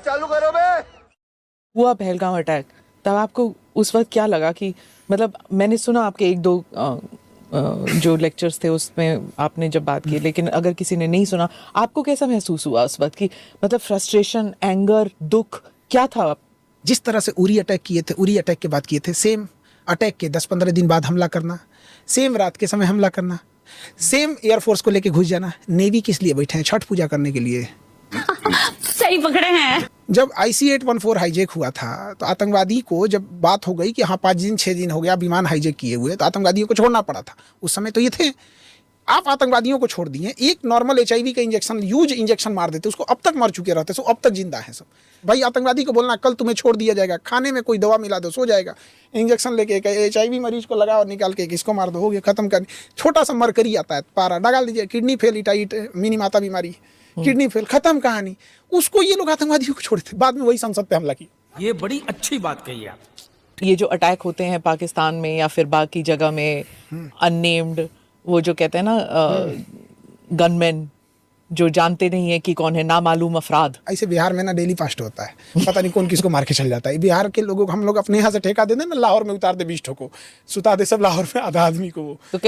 चालू करो बे। हुआ पहलगाम अटैक, तब आपको उस वक्त क्या लगा कि मतलब मैंने सुना आपके एक दो जो लेक्चर्स थे उसमें आपने जब बात की, लेकिन अगर किसी ने नहीं सुना, आपको कैसा महसूस हुआ उस वक्त की मतलब फ्रस्ट्रेशन, एंगर, दुख क्या था? जिस तरह से उरी अटैक किए थे, उरी अटैक के बाद किए थे, सेम अटैक के 10-15 दिन बाद हमला करना, सेम रात के समय हमला करना, सेम एयरफोर्स को लेके घुस जाना। नेवी किस लिए बैठे हैं? छठ पूजा करने के लिए। सही पकड़े हैं। जब IC-814 हाईजैक हुआ था तो आतंकवादी को जब बात हो गई कि हाँ 5 दिन 6 दिन हो गया विमान हाईजैक किए हुए, तो आतंकवादियों को छोड़ना पड़ा था। उस समय तो ये थे, आप आतंकवादियों को छोड़ दिए। एक नॉर्मल HIV का इंजेक्शन, यूज इंजेक्शन मार देते, उसको अब तक मर चुके रहते, सो अब तक जिंदा है सब। भाई आतंकवादी को बोलना कल तुम्हें छोड़ दिया जाएगा, खाने में कोई दवा मिला दो, सो जाएगा। इंजेक्शन लेके HIV मरीज को लगाओ, निकाल के इसको मार दो, हो गया, खत्म कर। छोटा सा मरकरी आता है, पारा डाल दीजिए, किडनी फेल, इटाइट मिनी माता बीमारी, किडनी फेल, खत्म कहानी। उसको ये लोग आतंकवादियों को छोड़े थे, बाद में वही संसद पे हमला किया। ये बड़ी अच्छी बात कही आप। ये जो अटैक होते हैं पाकिस्तान में या फिर बाकी जगह में, अननेम्ड, वो जो कहते हैं ना गनमैन, जो जानते नहीं है कि कौन है, नामालूम अफराद। ऐसे बिहार में ना डेली फास्ट होता है, पता नहीं कौन किसको मार के चल जाता है। बिहार के लोगों को हम लोग अपने यहाँ से ठेका दे दें ना, लाहौर में उतार दे 20 ठो, सुता दे सब लाहौर में आधा आदमी को। वो तो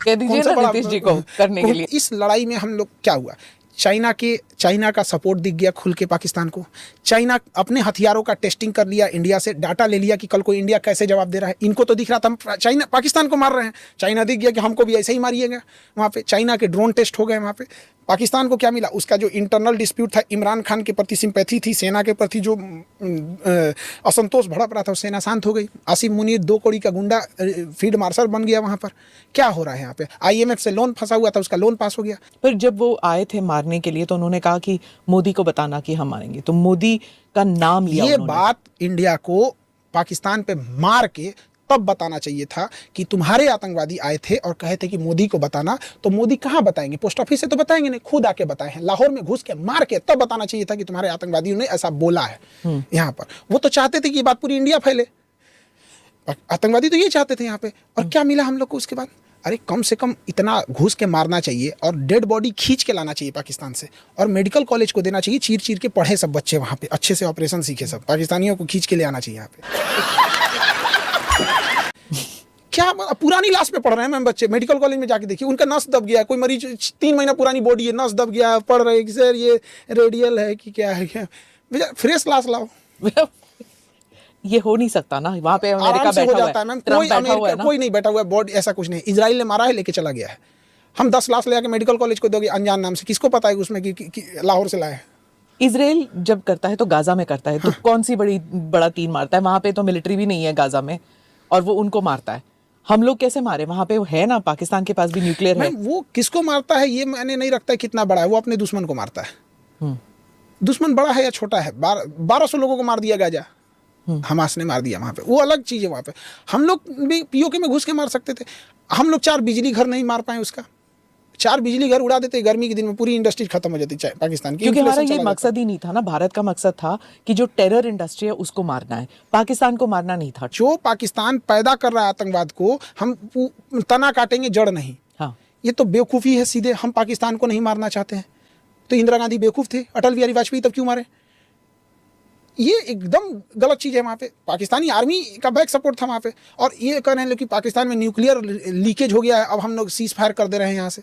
कह दीजिए ना नीतीश जी को करने के लिए। इस लड़ाई में हम लोग क्या हुआ, चाइना का सपोर्ट दिख गया खुल के पाकिस्तान को। चाइना अपने हथियारों का टेस्टिंग कर लिया, इंडिया से डाटा ले लिया कि कल को इंडिया कैसे जवाब दे रहा है। इनको तो दिख रहा था हम चाइना पाकिस्तान को मार रहे हैं, चाइना दिख गया कि हमको भी ऐसे ही मारिएगा। वहाँ पे चाइना के ड्रोन टेस्ट हो गए। वहाँ पे पाकिस्तान को क्या मिला, उसका जो इंटरनल डिस्प्यूट था, इमरान खान के प्रति सिंपैथी थी, सेना के प्रति जो असंतोष भड़क रहा था, सेना शांत हो गई। आसिम मुनीर 2 कौड़ी का गुंडा फील्ड मार्शल बन गया। वहाँ पर क्या हो रहा है, यहाँ पे IMF से लोन फंसा हुआ था, उसका लोन पास हो गया। पर जब वो आए थे मारने के लिए तो उन्होंने कहा कि मोदी को बताना कि हम मारेंगे, तो मोदी का नाम लिया ये उन्होंने। बात इंडिया को पाकिस्तान पे मार के तब बताना चाहिए था कि तुम्हारे आतंकवादी आए थे और कहे थे कि मोदी को बताना, तो मोदी कहाँ बताएंगे? पोस्ट ऑफिस से तो बताएंगे नहीं, खुद आके बताए हैं, लाहौर में घुस के मार के तब बताना चाहिए था कि तुम्हारे आतंकवादियों ने ऐसा बोला है। यहाँ पर वो तो चाहते थे कि ये बात पूरी इंडिया फैले, आतंकवादी तो ये चाहते थे यहाँ पे। और क्या मिला हम लोग को उसके बाद? अरे कम से कम इतना घुस के मारना चाहिए और डेड बॉडी खींच के लाना चाहिए पाकिस्तान से, और मेडिकल कॉलेज को देना चाहिए, चीर चीर के पढ़े सब बच्चे वहाँ पे, अच्छे से ऑपरेशन सीखे सब। पाकिस्तानियों को खींच के ले आना चाहिए यहाँ पे। क्या पुरानी लाश पे पढ़ रहे हैं मैम बच्चे, मेडिकल कॉलेज में जाके देखिए, उनका नस दब गया। कोई मरीज 3 महीना पुरानी बॉडी है, नस दब गया, पढ़ रहे कि सर ये रेडियल है कि क्या है, क्या फ्रेश लाश लाओ। ये हो नहीं सकता ना, वहाँ पे अमेरिका बैठा हुआ है, मैम, कोई नहीं बैठा हुआ है, बॉडी ऐसा कुछ नहीं। इजराइल ने मारा है, लेके चला गया है। हम 10 लाश ले आके मेडिकल कॉलेज को दोगे अनजान नाम से, किसको पता है उसमें कि लाहौर से लाए। इजराइल जब करता है तो गाजा में करता है, तो कौन सी बड़ा तीर मारता है? वहाँ पे तो मिलिट्री भी नहीं है गाजा में, और वो उनको मारता है। हम लोग कैसे मारे? वहाँ पे है ना, पाकिस्तान के पास भी न्यूक्लियर है। वो किसको मारता है ये मैंने नहीं रखता है कितना बड़ा है, वो अपने दुश्मन को मारता है। दुश्मन बड़ा है या छोटा है, 1200 लोगों को मार दिया गाजा, हमास ने मार दिया वहाँ पे, वो अलग चीज़ है। वहाँ पे हम लोग भी POK में घुस के मार सकते थे। हम लोग 4 बिजली घर नहीं मार पाए उसका, 4 बिजली घर उड़ा देते, गर्मी के दिन में पूरी इंडस्ट्री खत्म हो जाती है पाकिस्तान की। क्योंकि हमारा ये मकसद ही नहीं था ना, भारत का मकसद था कि जो टेरर इंडस्ट्री है उसको मारना है, पाकिस्तान को मारना नहीं था। जो पाकिस्तान पैदा कर रहा है आतंकवाद को, हम तना काटेंगे, जड़ नहीं। हाँ, ये तो बेवकूफ़ी है सीधे। हम पाकिस्तान को नहीं मारना चाहते हैं तो इंदिरा गांधी बेवकूफ़ थे, अटल बिहारी वाजपेयी तब क्यों मारे? ये एकदम गलत चीज़ है। वहाँ पे पाकिस्तानी आर्मी का बैक सपोर्ट था वहाँ पे, और ये कह रहे हैं कि पाकिस्तान में न्यूक्लियर लीकेज हो गया है, अब हम लोग सीज फायर कर दे रहे हैं यहाँ से।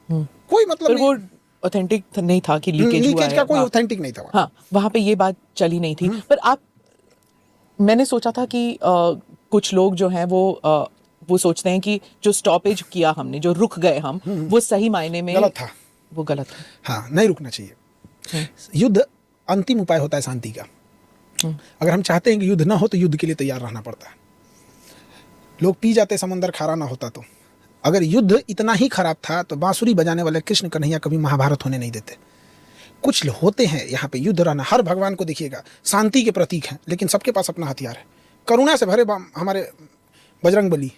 कोई मतलब नहीं। वो ऑथेंटिक नहीं था कि लीकेज हुआ है, का कोई ऑथेंटिक नहीं था। हाँ, वहाँ पे ये बात चली नहीं थी। पर मैंने सोचा था कि कुछ लोग जो हैं वो सोचते हैं कि जो स्टॉपेज किया हमने, जो रुक गए हम, वो सही मायने में गलत था। वो गलत था। हाँ, नहीं रुकना चाहिए। युद्ध अंतिम उपाय होता है शांति का। अगर हम चाहते हैं कि युद्ध ना हो तो युद्ध के लिए तैयार रहना पड़ता है। लोग पी जाते समंदर खारा ना होता तो। अगर युद्ध इतना ही खराब था तो बांसुरी बजाने वाले कृष्ण कन्हैया कभी महाभारत होने नहीं देते। कुछ होते हैं यहाँ पे युद्ध रहना। हर भगवान को देखिएगा शांति के प्रतीक हैं, लेकिन सबके पास अपना हथियार है। करुणा से भरे हमारे बजरंग बली,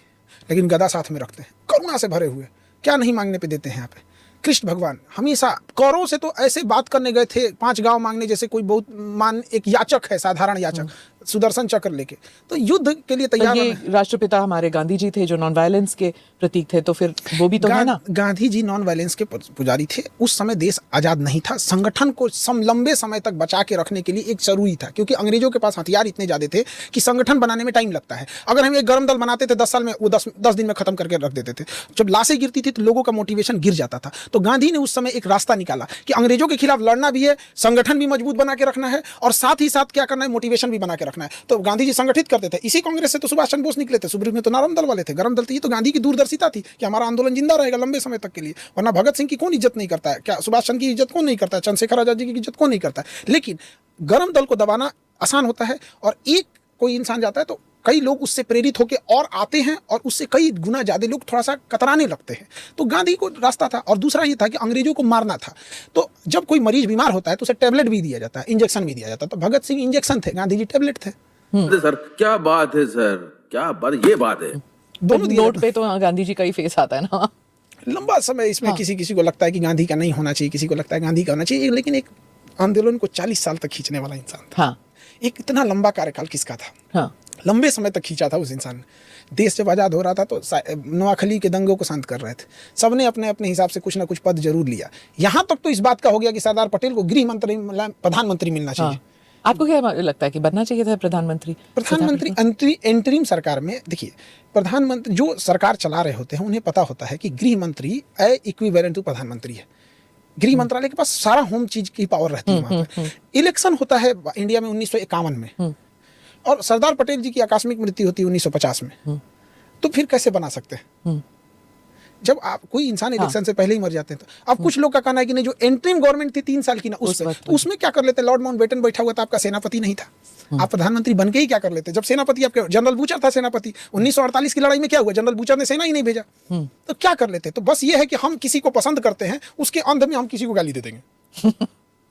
लेकिन गदा साथ में रखते हैं, करुणा से भरे हुए, क्या नहीं मांगने पे देते हैं यहाँ पे। कृष्ण भगवान हमेशा कौरवों से तो ऐसे बात करने गए थे 5 गांव मांगने, जैसे कोई बहुत मान एक याचक है, साधारण याचक, सुदर्शन चक्र लेके, तो युद्ध के लिए तैयार ये होना है। राष्ट्रपिता हमारे गांधी जी थे जो नॉन वायलेंस के प्रतीक थे, तो फिर वो भी तो है ना। गांधी जी नॉन वायलेंस के पुजारी थे। उस समय देश आजाद नहीं था, संगठन को लंबे समय तक बचा के रखने के लिए एक जरूरी था, क्योंकि अंग्रेजों के पास हथियार इतने ज्यादा थे कि संगठन बनाने में टाइम लगता है। अगर हम एक गर्म दल बनाते थे 10 साल में, वो 10 दिन में खत्म करके रख देते थे। जब लाशें गिरती थी तो लोगों का मोटिवेशन गिर जाता था। तो गांधी ने उस समय एक रास्ता निकाला कि अंग्रेजों के खिलाफ लड़ना भी है, संगठन भी मजबूत बना के रखना है, और साथ ही साथ क्या करना है, मोटिवेशन भी बना के रखना है। तो गांधी जी संगठित करते थे। इसी कांग्रेस से तो सुभाष चंद्र बोस निकले थे। सुब्रह में तो नरम दल वाले थे, गरम दल थे। ये तो गांधी की दूरदर्शिता थी कि हमारा आंदोलन जिंदा रहेगा लंबे समय तक के लिए। वरना भगत सिंह की कौन इज्जत नहीं करता है, क्या सुभाष चंद्र की इज्जत कौन नहीं करता है, चंद्रशेखर आजाद जी की इज्जत कौन नहीं करता है। लेकिन गरम दल को दबाना आसान होता है, और एक कोई इंसान जाता है तो कई लोग उससे प्रेरित होकर और आते हैं, और उससे कई गुना ज्यादा लोग थोड़ा सा कतराने लगते हैं। तो गांधी को रास्ता था। और दूसरा ये था कि अंग्रेजों को मारना था। तो जब कोई मरीज बीमार होता है तो उसे टेबलेट भी दिया जाता है, इंजेक्शन भी दिया जाता है। तो भगत सिंह इंजेक्शन थे, गांधी जी टेबलेट थे। सर क्या बात है सर, क्या बात, ये बात है। दोनों दिए नोट पे तो गांधी जी का ही फेस आता है ना। लंबा समय इसमें किसी किसी को लगता है कि गांधी का नहीं होना चाहिए, किसी को लगता है गांधी का होना चाहिए, लेकिन एक आंदोलन को 40 साल तक खींचने वाला इंसान था। हाँ एक इतना लंबा कार्यकाल किसका था? हाँ, लंबे समय तक खींचा था उस इंसान ने। देश जब आज़ाद हो रहा था तो नोआखली के दंगों को शांत कर रहे थे। सबने अपने अपने हिसाब से कुछ ना कुछ पद जरूर लिया। यहाँ तक तो इस बात का हो गया कि सरदार पटेल को गृह मंत्री, प्रधानमंत्री मिलना चाहिए। हाँ। आपको क्या लगता है कि बनना चाहिए था प्रधानमंत्री? एंटरिम सरकार में देखिए, प्रधानमंत्री जो सरकार चला रहे होते हैं उन्हें पता होता है कि गृह मंत्री इक्विवेलेंट टू प्रधानमंत्री है। गृह मंत्रालय के पास सारा होम चीज की पावर रहती है। वहां पर इलेक्शन होता है इंडिया में 1951 में, और सरदार पटेल जी की आकस्मिक मृत्यु होती है 1950 में। तो फिर कैसे बना सकते हैं जब आप कोई इंसान इलेक्शन से पहले ही मर जाते हैं? तो अब कुछ लोग का कहना है कि नहीं, जो एंटरिम गवर्नमेंट थी 3 साल की ना, उसमें क्या कर लेते? लॉर्ड माउंटबेटन बैठा हुआ था, आपका सेनापति नहीं था, आप प्रधानमंत्री बन के ही क्या कर लेते? जब सेनापति आपके जनरल बूचर था सेनापति, 1948 की लड़ाई में क्या हुआ? जनरल बूचर ने सेना ही नहीं भेजा, तो क्या कर लेते? तो बस ये है कि हम किसी को पसंद करते हैं, उसके अंत में हम किसी को गाली दे देंगे।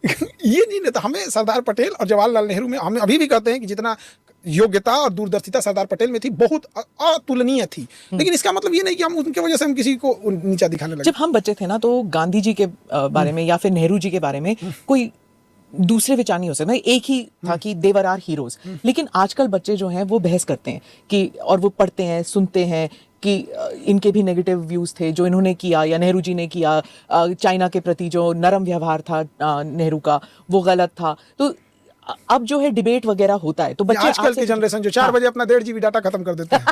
ये नहीं था। हमें सरदार पटेल और जवाहरलाल नेहरू में, हम अभी भी कहते हैं कि जितना योग्यता और दूरदर्शिता सरदार पटेल में थी, बहुत अतुलनीय थी। लेकिन इसका मतलब ये नहीं कि हम उनके वजह से हम किसी को नीचा दिखाने लगे। जब हम बच्चे थे ना, तो गांधी जी के बारे में या फिर नेहरू जी के बारे में कोई दूसरे विचार नहीं हो सकता। एक ही था कि देवर आर हीरोज। लेकिन आजकल बच्चे जो हैं वो बहस करते हैं कि, और वो पढ़ते हैं, सुनते हैं कि इनके भी नेगेटिव व्यूज थे जो इन्होंने किया या नेहरू जी ने किया। चाइना के प्रति जो नरम व्यवहार था नेहरू का, वो गलत था। तो अब जो है डिबेट वगैरह होता है, तो बच्चे आजकल की जनरेशन जो 4 बजे अपना 1.5 GB डाटा खत्म कर देते हैं।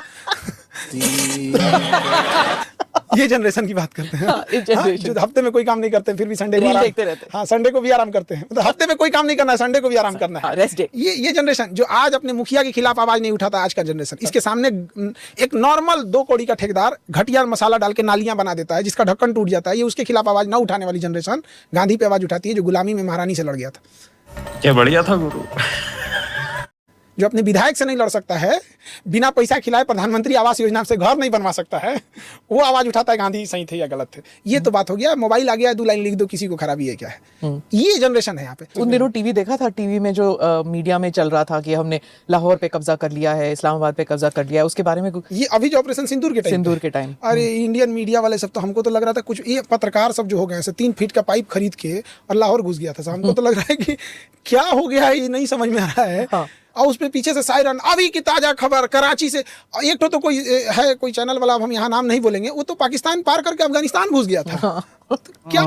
ये जनरेशन की बात करते हैं। जो हफ्ते में कोई काम नहीं करते फिर भी संडे को देखते रहते हैं। हाँ, संडे को भी आराम करते हैं। मतलब हफ्ते में कोई काम नहीं करना है, संडे को भी आराम करना है, रेस्ट डे। ये जनरेशन जो आज अपने मुखिया के खिलाफ आवाज नहीं उठाता, आज का जनरेशन, इसके सामने एक नॉर्मल 2 कौड़ी का ठेकेदार घटिया मसाला डाल के नालियां बना देता है जिसका ढक्कन टूट जाता है, ये उसके खिलाफ आवाज ना उठाने वाली जनरेशन गांधी पे आवाज उठाती है, जो गुलामी में महारानी से लड़ गया था। क्या बढ़िया था गुरु। जो अपने विधायक से नहीं लड़ सकता है, बिना पैसा खिलाए प्रधानमंत्री आवास योजना से घर नहीं बनवा सकता है, वो आवाज उठाता है गांधी सही थे या गलत थे। ये तो बात हो गया। मोबाइल आ गया, 2 लाइन लिख दो, किसी को खराबी है क्या है? ये जनरेशन है यहाँ पे। उन दिनों टीवी देखा था, टीवी में जो मीडिया में चल रहा था कि हमने लाहौर पे कब्जा कर लिया है, इस्लामाबाद पे कब्जा कर लिया है, उसके बारे में ये अभी जो ऑपरेशन सिंदूर के टाइम, अरे इंडियन मीडिया वाले सब तो, हमको तो लग रहा था कुछ ये पत्रकार सब जो हो गए 3 फीट का पाइप खरीद के और लाहौर घुस गया था। हमको तो लग रहा है कि क्या हो गया है, ये नहीं समझ में आ रहा है। और उसमें पीछे से सायरन, अभी की ताजा खबर कराची से। एक तो कोई है, कोई चैनल वाला, अब हम यहाँ नाम नहीं बोलेंगे, वो तो पाकिस्तान पार करके अफगानिस्तान घुस गया था। तो क्या